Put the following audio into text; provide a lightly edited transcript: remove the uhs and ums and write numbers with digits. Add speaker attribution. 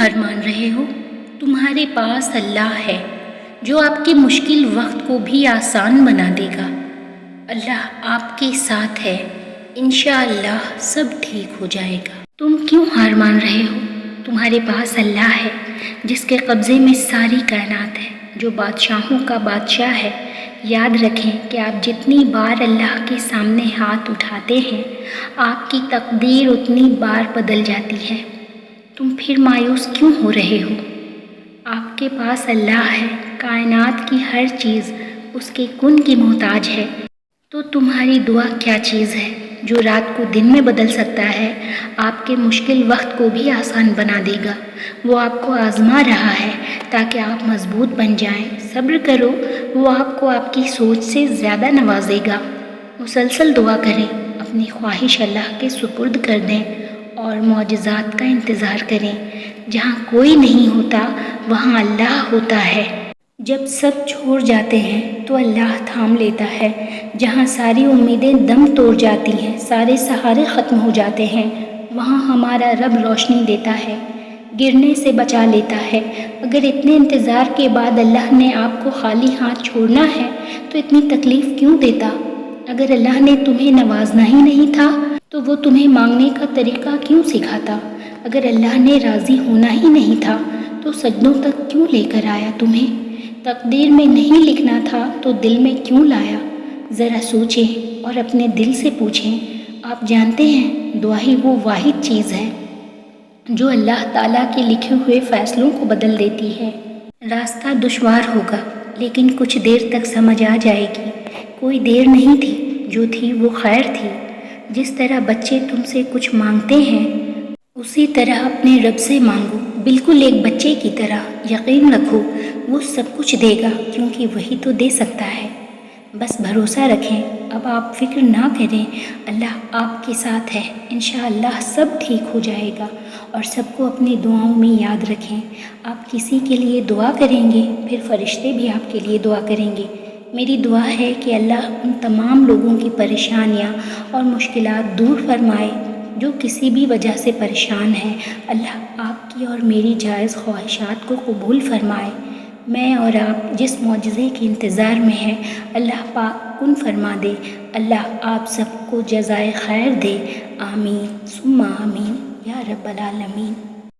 Speaker 1: ہار مان رہے ہو؟ تمہارے پاس اللہ ہے جو آپ کے مشکل وقت کو بھی آسان بنا دے گا۔ اللہ آپ کے ساتھ ہے، انشاءاللہ سب ٹھیک ہو جائے گا۔ تم کیوں ہار مان رہے ہو؟ تمہارے پاس اللہ ہے جس کے قبضے میں ساری کائنات ہے، جو بادشاہوں کا بادشاہ ہے۔ یاد رکھیں کہ آپ جتنی بار اللہ کے سامنے ہاتھ اٹھاتے ہیں، آپ کی تقدیر اتنی بار بدل جاتی ہے۔ تم پھر مایوس کیوں ہو رہے ہو؟ آپ کے پاس اللہ ہے، کائنات کی ہر چیز اس کے کن کی محتاج ہے۔ تو تمہاری دعا کیا چیز ہے جو رات کو دن میں بدل سکتا ہے، آپ کے مشکل وقت کو بھی آسان بنا دے گا۔ وہ آپ کو آزما رہا ہے تاکہ آپ مضبوط بن جائیں۔ صبر کرو، وہ آپ کو آپ کی سوچ سے زیادہ نوازے گا۔ مسلسل دعا کریں، اپنی خواہش اللہ کے سپرد کر دیں اور معجزات کا انتظار کریں۔ جہاں کوئی نہیں ہوتا وہاں اللہ ہوتا ہے۔ جب سب چھوڑ جاتے ہیں تو اللہ تھام لیتا ہے۔ جہاں ساری امیدیں دم توڑ جاتی ہیں، سارے سہارے ختم ہو جاتے ہیں، وہاں ہمارا رب روشنی دیتا ہے، گرنے سے بچا لیتا ہے۔ اگر اتنے انتظار کے بعد اللہ نے آپ کو خالی ہاتھ چھوڑنا ہے تو اتنی تکلیف کیوں دیتا؟ اگر اللہ نے تمہیں نوازنا ہی نہیں تھا تو وہ تمہیں مانگنے کا طریقہ کیوں سکھاتا؟ اگر اللہ نے راضی ہونا ہی نہیں تھا تو سجدوں تک کیوں لے کر آیا تمہیں؟ تقدیر میں نہیں لکھنا تھا تو دل میں کیوں لایا؟ ذرا سوچیں اور اپنے دل سے پوچھیں۔ آپ جانتے ہیں دعا ہی وہ واحد چیز ہے جو اللہ تعالیٰ کے لکھے ہوئے فیصلوں کو بدل دیتی ہے۔ راستہ دشوار ہوگا لیکن کچھ دیر تک سمجھ آ جائے گی۔ کوئی دیر نہیں تھی، جو تھی وہ خیر تھی۔ جس طرح بچے تم سے کچھ مانگتے ہیں اسی طرح اپنے رب سے مانگو، بالکل ایک بچے کی طرح۔ یقین رکھو وہ سب کچھ دے گا کیونکہ وہی تو دے سکتا ہے۔ بس بھروسہ رکھیں۔ اب آپ فکر نہ کریں، اللہ آپ کے ساتھ ہے، انشاءاللہ سب ٹھیک ہو جائے گا۔ اور سب کو اپنی دعاؤں میں یاد رکھیں۔ آپ کسی کے لیے دعا کریں گے پھر فرشتے بھی آپ کے لیے دعا کریں گے۔ میری دعا ہے کہ اللہ ان تمام لوگوں کی پریشانیاں اور مشکلات دور فرمائے جو کسی بھی وجہ سے پریشان ہیں۔ اللہ آپ کی اور میری جائز خواہشات کو قبول فرمائے۔ میں اور آپ جس معجزے کے انتظار میں ہیں، اللہ پاک کن فرما دے۔ اللہ آپ سب کو جزائے خیر دے۔ آمین ثم آمین یا رب العالمین۔